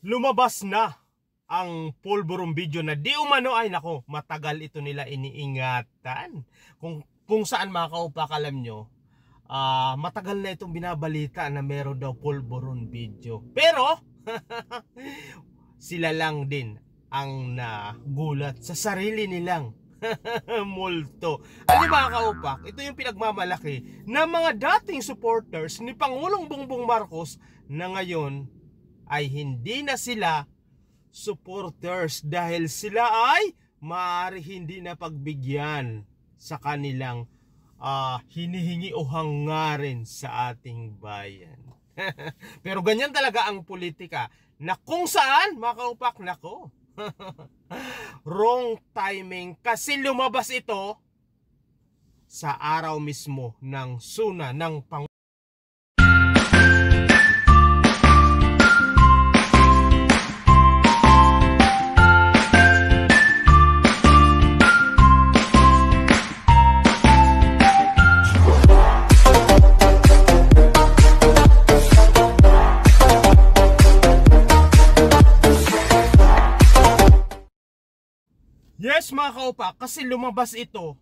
Lumabas na ang pulburon video na di umano ay nako, matagal ito nila iniingatan. Kung saan mga kaupak, alam nyo, matagal na itong binabalita na meron daw pulburon video. Pero sila lang din ang nagulat sa sarili nilang multo. Ano mga kaupak, ito yung pinagmamalaki ng mga dating supporters ni Pangulong Bongbong Marcos na ngayon ay hindi na sila supporters dahil sila ay maaari hindi na pagbigyan sa kanilang hinihingi o hangarin sa ating bayan. Pero ganyan talaga ang politika na kung saan makaupak nako. Wrong timing kasi lumabas ito sa araw mismo ng suna ng Pangulong. Yes mga kaupak, kasi lumabas ito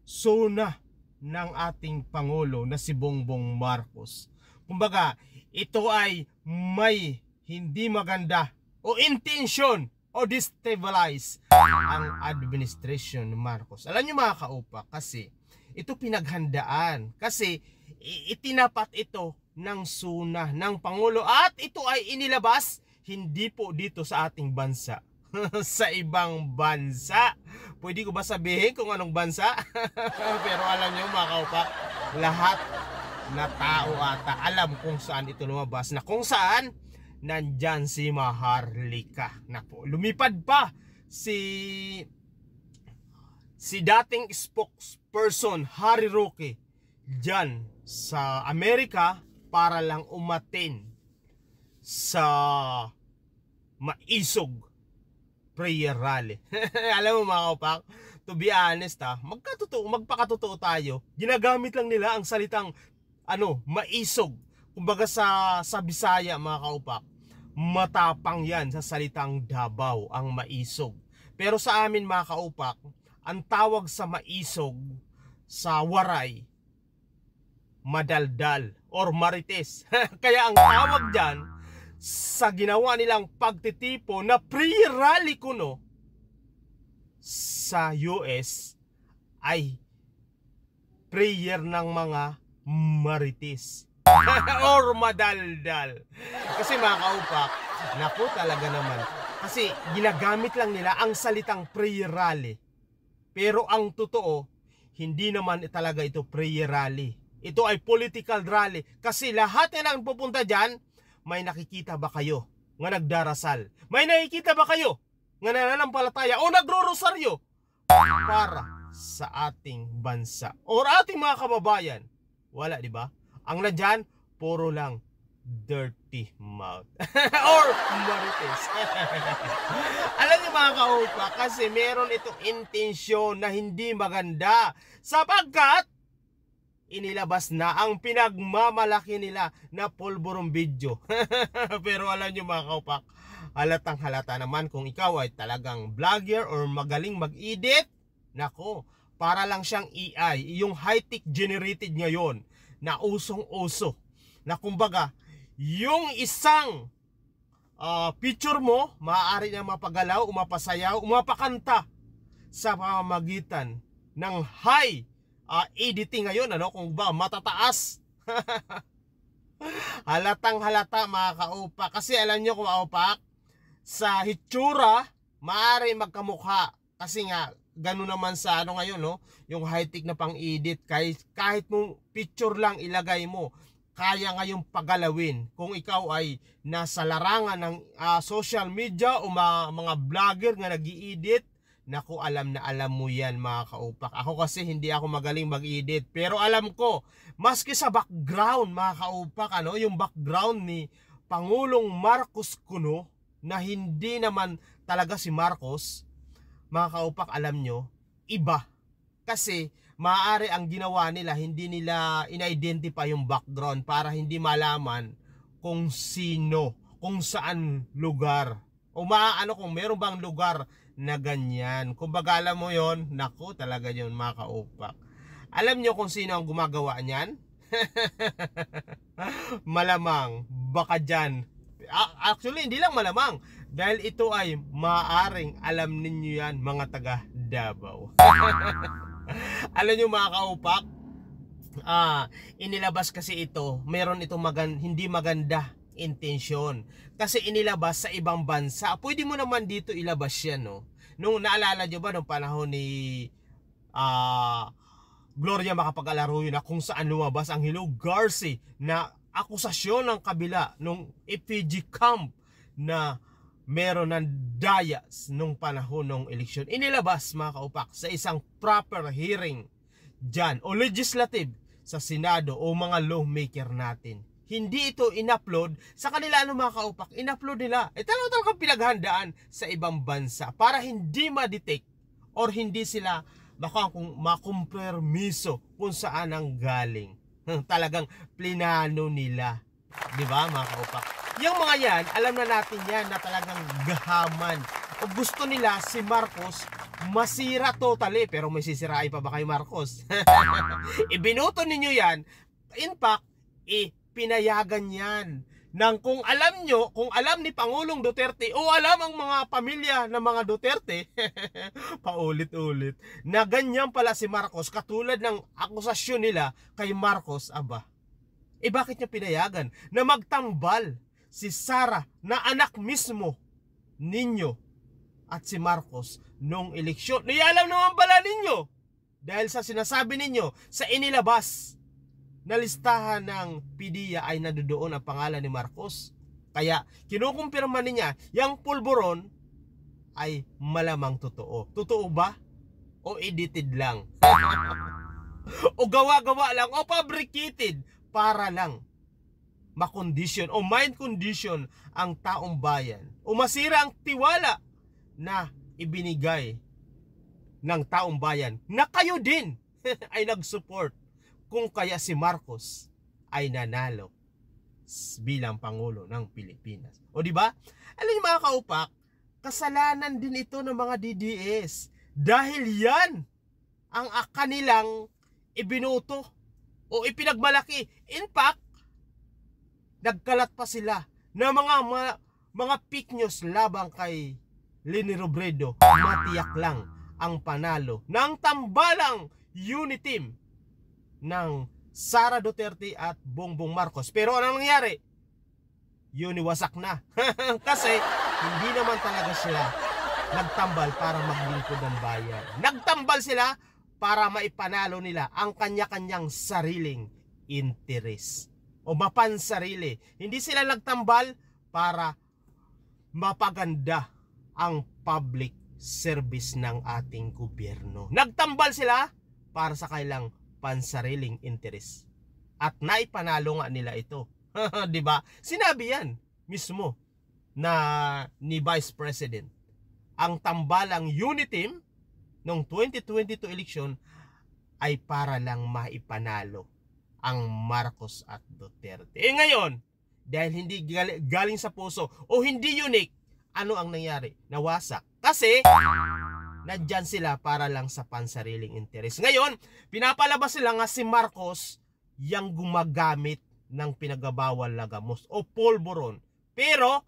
suna ng ating Pangulo na si Bongbong Marcos. Kumbaga, ito ay may hindi maganda o intention o destabilize ang administration ni Marcos. Alam nyo mga kaupak, kasi ito pinaghandaan. Kasi itinapat ito ng suna ng Pangulo at ito ay inilabas hindi po dito sa ating bansa. Sa ibang bansa. Pwede ko ba sabihin kung anong bansa? Pero alam nyo mga kaupak, lahat na tao ata alam kung saan ito lumabas, na kung saan nandyan si Maharlika. Napo, lumipad pa si dating spokesperson Harry Roque dyan sa Amerika para lang umatin sa maisog prayer rally. Alam mo mga kaupak, to be honest magpakatotoo tayo, ginagamit lang nila ang salitang maisog. Kumbaga sa Bisaya mga kaupak, matapang yan sa salitang Davao ang maisog. Pero sa amin mga kaupak, ang tawag sa maisog sa Waray, madaldal or marites. Kaya ang tawag dyan sa ginawa nilang pagtitipo na pre-rally kuno sa US ay prayer ng mga marites or madaldal. Kasi mga kaupak, naku talaga naman, kasi ginagamit lang nila ang salitang prayer rally, pero ang totoo hindi naman talaga ito prayer rally. Ito ay political rally, kasi lahat na ang pupunta dyan, may nakikita ba kayo nga nagdarasal? May nakikita ba kayo nga nananampalataya o nagro-rosaryo para sa ating bansa o ating mga kababayan? Wala, di ba? Ang nandyan, puro lang dirty mouth or marites. Alam niyo mga kaupa, kasi meron itong intensyon na hindi maganda, sapagkat inilabas na ang pinagmamalaki nila na pulburon video. Pero alam nyo mga kaupak, halatang halata naman kung ikaw ay talagang vlogger or magaling mag-edit, nako, para lang siyang AI, yung high-tech generated ngayon na usong-uso, na kumbaga yung isang picture mo maaari na mapagalaw, umapasayaw, umapakanta sa pamamagitan ng high editing ngayon, kung ba matataas. Halatang halata mga kaupak, kasi alam nyo kung kaupak, sa hitsura maaari magkamukha, kasi nga gano'n naman sa ngayon, yung high-tech na pang-edit, kahit mo picture lang ilagay mo, kaya ngayong pagalawin. Kung ikaw ay nasa larangan ng social media o mga vlogger nga nag-i-edit, naku, alam na alam mo yan mga kaupak. Ako kasi hindi ako magaling mag-edit, pero alam ko, maski sa background mga kaupak, yung background ni Pangulong Marcos kuno, na hindi naman talaga si Marcos, mga kaupak, alam nyo, iba. Kasi maaari ang ginawa nila, hindi nila in-identify yung background para hindi malaman kung sino, kung saan lugar o maano kung meron bang lugar na ganyan. Kumbaga alam mo yon, naku talaga yun mga kaupak. Alam nyo kung sino ang gumagawa niyan? Malamang baka dyan. Actually hindi lang malamang, dahil ito ay maaring alam ninyo yan mga taga Davao. Alam nyo mga kaupak, inilabas kasi ito, meron itong hindi maganda intensyon. Kasi inilabas sa ibang bansa. Pwede mo naman dito ilabas yan, no? Nung naalala nyo ba nung panahon ni Gloria Macapagal-Arroyo na kung saan lumabas ang Hello Garci na akusasyon ng kabila nung EPG camp na meron ng dayas nung panahon ng eleksyon. Inilabas mga kaupak sa isang proper hearing dyan o legislative sa Senado o mga lawmaker natin. Hindi ito in-upload sa kanila mga kaupak. In-upload nila. Talagang pinaghandaan sa ibang bansa para hindi ma-detect or hindi sila makumpermiso kung saan ang galing. Talagang plinano nila. Diba mga kaupak? Yung mga yan, alam na natin yan na talagang gahaman. O gusto nila si Marcos masira totally. Pero may sisirain pa ba kay Marcos? Ibinuto ninyo yan. In fact, pinayagan yan. Nang kung alam nyo, kung alam ni Pangulong Duterte o alam ang mga pamilya ng mga Duterte, paulit-ulit, na ganyan pala si Marcos, katulad ng akusasyon nila kay Marcos, aba. Bakit niya pinayagan na magtambal si Sara na anak mismo ninyo at si Marcos nung eleksyon? Alam naman pala ninyo dahil sa sinasabi ninyo sa inilabas na listahan ng PDEA ay nandoon ang pangalan ni Marcos. Kaya kinukumpirma niya yung pulburon ay malamang totoo. Totoo ba? O edited lang? O gawa-gawa lang? O fabricated para lang makondisyon o mind condition ang taong bayan? O masira ang tiwala na ibinigay ng taong bayan na kayo din ay nag-support kung kaya si Marcos ay nanalo bilang Pangulo ng Pilipinas. O di ba? Alam niyo mga kaupak, kasalanan din ito ng mga DDS dahil yan ang kanilang ibinuto o ipinagmalaki. In fact, nagkalat pa sila na mga fake news labang kay Leni Robredo. Matiyak lang ang panalo ng tambalang unity team ng Sara Duterte at Bongbong Marcos. Pero anong nangyari? Yun iwasak na. Kasi hindi naman talaga sila nagtambal para maglingkod ng bayan. Nagtambal sila para maipanalo nila ang kanya-kanyang sariling interes o mapansarili. Hindi sila nagtambal para mapaganda ang public service ng ating gobyerno. Nagtambal sila para sa kailang pansariling interes. At naipanalo nga nila ito. 'Di ba? Sinabi yan mismo na ni Vice President. Ang tambalang unity team ng 2022 election ay para lang maipanalo ang Marcos at Duterte. Ngayon, dahil hindi galing sa puso o hindi unique, ano ang nangyari? Nawasak. Kasi nandyan sila para lang sa pansariling interes. Ngayon, pinapalabas sila nga si Marcos yang gumagamit ng pinagabawal na gamos o polvoron. Pero,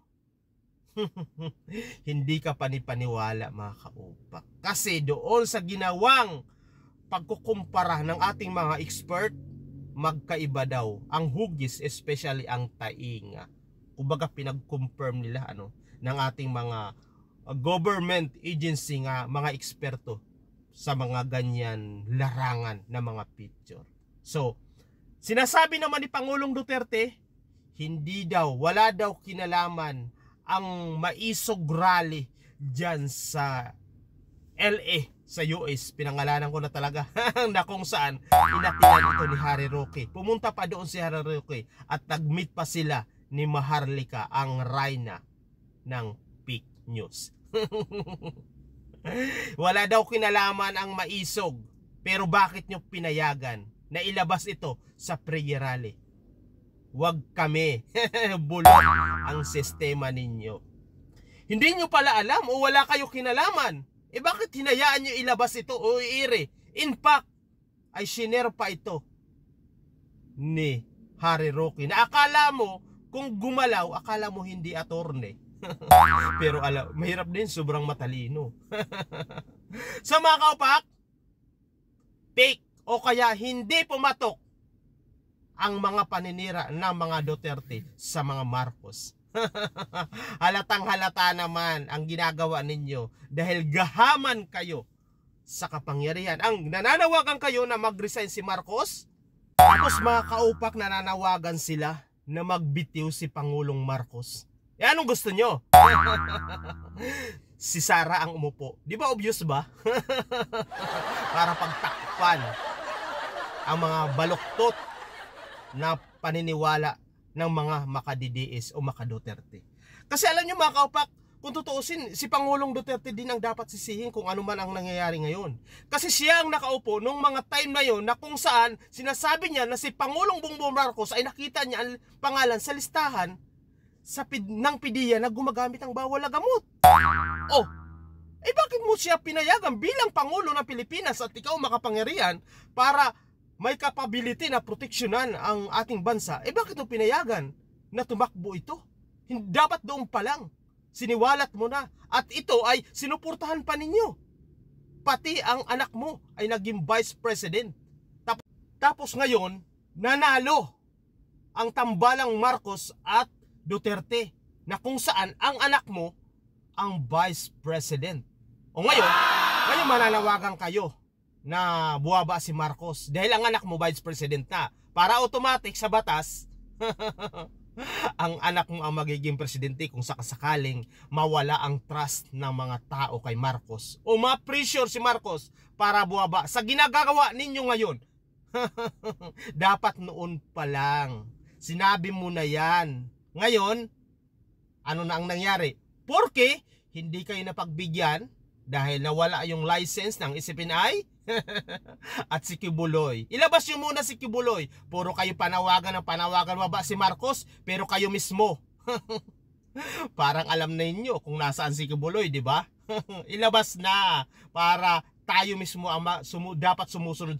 hindi ka panipaniwala mga kaupak. Kasi doon sa ginawang pagkukumpara ng ating mga expert, magkaiba daw ang hugis, especially ang tainga. Kumbaga pinag-confirm nila ng ating mga government agency nga mga eksperto sa mga ganyan larangan na mga picture. So, sinasabi naman ni Pangulong Duterte, wala daw kinalaman ang maisog rally dyan sa LA, sa US. Pinangalanan ko na talaga na kung saan inatilan ito ni Harry Roque. Pumunta pa doon si Harry Roque at nag-meet pa sila ni Maharlika, ang Reyna ng fake news. Wala daw kinalaman ang maisog, pero bakit nyo pinayagan na ilabas ito sa prayer rally? Wag kami bulok ang sistema ninyo. Hindi nyo pala alam o wala kayo kinalaman. Bakit hinayaan nyo ilabas ito o iire? In fact, ay shinare pa ito ni Harry Roque na akala mo kung gumalaw, akala mo hindi attorney. Pero mahirap din, sobrang matalino. Sa mga kaupak, fake o kaya hindi pumatok ang mga paninira ng mga Duterte sa mga Marcos. Halatang halata naman ang ginagawa ninyo dahil gahaman kayo sa kapangyarihan. Ang nananawagan kayo na mag-resign si Marcos, tapos mga kaupak nananawagan sila na magbitiw si Pangulong Marcos. Anong gusto nyo? Si Sara ang umupo. Di ba obvious ba? Para pagtakpan ang mga baluktot na paniniwala ng mga makadidiis o makaduterte. Kasi alam nyo mga kaupak, kung tutuusin, si Pangulong Duterte din ang dapat sisihin kung ano man ang nangyayari ngayon. Kasi siya ang nakaupo nung mga time na yon na kung saan sinasabi niya na si Pangulong Bongbong Marcos ay nakita niya ang pangalan sa listahan ng PDEA na gumagamit ng bawal na gamot. Bakit mo siya pinayagan bilang Pangulo ng Pilipinas at ikaw makapangyarihan para may capability na proteksyonan ang ating bansa? Bakit mo pinayagan na tumakbo ito? Dapat doon pa lang siniwalat mo na, at ito ay sinuportahan pa ninyo. Pati ang anak mo ay naging vice president. Tapos ngayon, nanalo ang tambalang Marcos at Duterte na kung saan ang anak mo ang vice president. Ngayon mananawagan kayo na buwaba si Marcos dahil ang anak mo vice president na. Para automatic sa batas, ang anak mo ang magiging presidente kung sakasakaling mawala ang trust ng mga tao kay Marcos o ma-pressure si Marcos para buwaba sa ginagawa ninyo ngayon. Dapat noon pa lang sinabi mo na yan. Ngayon, ano na ang nangyari? Porque hindi kayo napagbigyan dahil nawala yung license ng SFNI at si Kibuloy. Ilabas nyo muna si Kibuloy. Puro kayo panawagan maba si Marcos, pero kayo mismo parang alam na ninyo kung nasaan si Kibuloy, di ba? Ilabas na para tayo mismo ang dapat sumusunod.